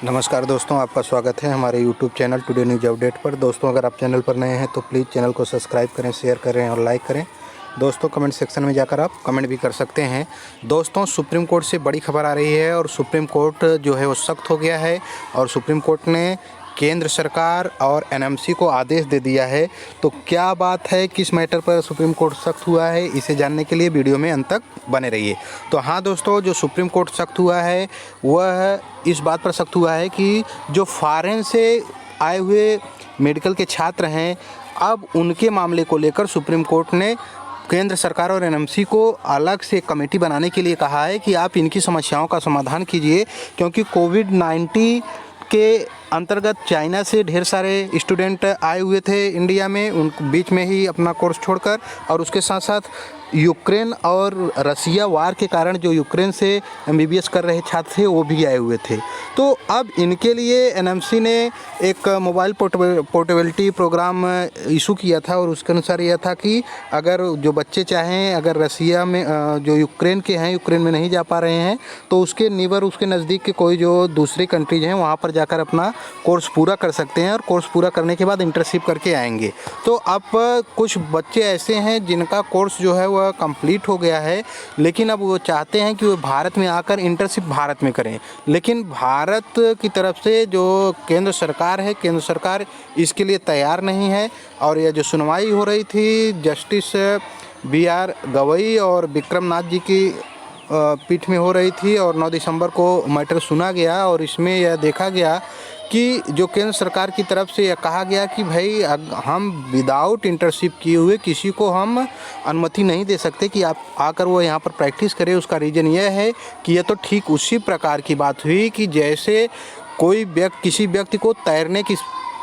नमस्कार दोस्तों, आपका स्वागत है हमारे YouTube channel today news update पर। दोस्तों, अगर आप चैनल पर नए हैं तो प्लीज़ चैनल को सब्सक्राइब करें, शेयर करें और लाइक करें। दोस्तों, कमेंट सेक्शन में जाकर आप कमेंट भी कर सकते हैं। दोस्तों, सुप्रीम कोर्ट से बड़ी खबर आ रही है और सुप्रीम कोर्ट जो है वो सख्त हो गया है और सुप्रीम कोर्ट ने केंद्र सरकार और एनएमसी को आदेश दे दिया है। तो क्या बात है, किस मैटर पर सुप्रीम कोर्ट सख्त हुआ है, इसे जानने के लिए वीडियो में अंत तक बने रहिए। तो हाँ दोस्तों, जो सुप्रीम कोर्ट सख्त हुआ है वह इस बात पर सख्त हुआ है कि जो फॉरेन से आए हुए मेडिकल के छात्र हैं, अब उनके मामले को लेकर सुप्रीम कोर्ट ने केंद्र सरकार और एनएमसी को अलग से कमेटी बनाने के लिए कहा है कि आप इनकी समस्याओं का समाधान कीजिए, क्योंकि कोविड-19 के अंतर्गत चाइना से ढेर सारे स्टूडेंट आए हुए थे इंडिया में, उन बीच में ही अपना कोर्स छोड़कर, और उसके साथ साथ यूक्रेन और रसिया वार के कारण जो यूक्रेन से एमबीबीएस कर रहे छात्र थे वो भी आए हुए थे। तो अब इनके लिए एनएमसी ने एक मोबाइल पोर्टेबिलिटी प्रोग्राम इशू किया था और उसके अनुसार यह था कि अगर जो बच्चे चाहें, अगर रसिया में जो यूक्रेन के हैं, यूक्रेन में नहीं जा पा रहे हैं, तो उसके निवर, उसके नज़दीक के कोई जो दूसरी कंट्रीज हैं वहाँ पर जाकर अपना कोर्स पूरा कर सकते हैं और कोर्स पूरा करने के बाद इंटर्नशिप करके आएंगे। तो अब कुछ बच्चे ऐसे हैं जिनका कोर्स जो है वह कंप्लीट हो गया है, लेकिन अब वो चाहते हैं कि वो भारत में आकर इंटर्नशिप भारत में करें, लेकिन भारत की तरफ से जो केंद्र सरकार है, केंद्र सरकार इसके लिए तैयार नहीं है। और यह जो सुनवाई हो रही थी जस्टिस BR गवई और विक्रम नाथ जी की पीठ में हो रही थी और 9 दिसंबर को मैटर सुना गया और इसमें यह देखा गया कि जो केंद्र सरकार की तरफ से यह कहा गया कि भाई हम विदाउट इंटर्नशिप किए हुए किसी को हम अनुमति नहीं दे सकते कि आप आकर वो यहाँ पर प्रैक्टिस करें। उसका रीज़न यह है कि यह तो ठीक उसी प्रकार की बात हुई कि जैसे कोई किसी व्यक्ति को तैरने की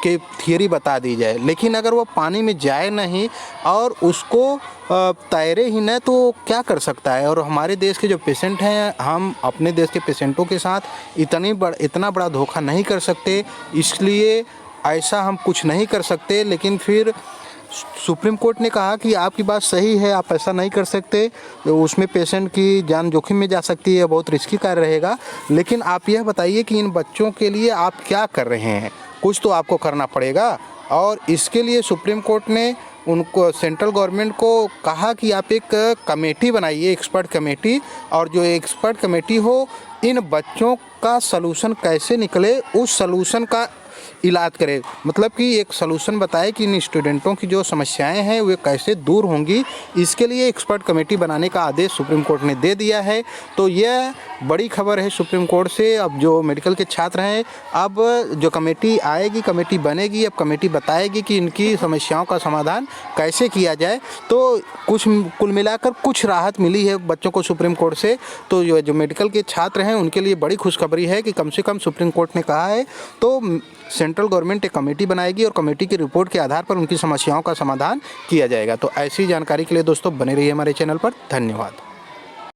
थियरी बता दी जाए, लेकिन अगर वो पानी में जाए नहीं और उसको तैरे ही न, तो क्या कर सकता है। और हमारे देश के जो पेशेंट हैं, हम अपने देश के पेशेंटों के साथ इतना बड़ा धोखा नहीं कर सकते, इसलिए ऐसा हम कुछ नहीं कर सकते। लेकिन फिर सुप्रीम कोर्ट ने कहा कि आपकी बात सही है, आप ऐसा नहीं कर सकते, उसमें पेशेंट की जान जोखिम में जा सकती है, बहुत रिस्की कार्य रहेगा। लेकिन आप यह बताइए कि इन बच्चों के लिए आप क्या कर रहे हैं, कुछ तो आपको करना पड़ेगा। और इसके लिए सुप्रीम कोर्ट ने उनको, सेंट्रल गवर्नमेंट को कहा कि आप एक कमेटी बनाइए, एक्सपर्ट कमेटी, और जो एक्सपर्ट कमेटी हो इन बच्चों का सलूशन कैसे निकले उस सलूशन का इलाज करे। मतलब कि एक सलूशन बताए कि इन स्टूडेंटों की जो समस्याएं हैं वे कैसे दूर होंगी, इसके लिए एक्सपर्ट कमेटी बनाने का आदेश सुप्रीम कोर्ट ने दे दिया है। तो यह बड़ी खबर है सुप्रीम कोर्ट से। अब जो मेडिकल के छात्र हैं, अब जो कमेटी आएगी, कमेटी बनेगी, अब कमेटी बताएगी कि इनकी समस्याओं का समाधान कैसे किया जाए। तो कुल मिलाकर कुछ राहत मिली है बच्चों को सुप्रीम कोर्ट से। तो जो मेडिकल के छात्र हैं उनके लिए बड़ी खुशखबरी है कि कम से कम सुप्रीम कोर्ट ने कहा है तो सेंट्रल गवर्नमेंट एक कमेटी बनाएगी और कमेटी की रिपोर्ट के आधार पर उनकी समस्याओं का समाधान किया जाएगा। तो ऐसी जानकारी के लिए दोस्तों बने रहिए हमारे चैनल पर। धन्यवाद।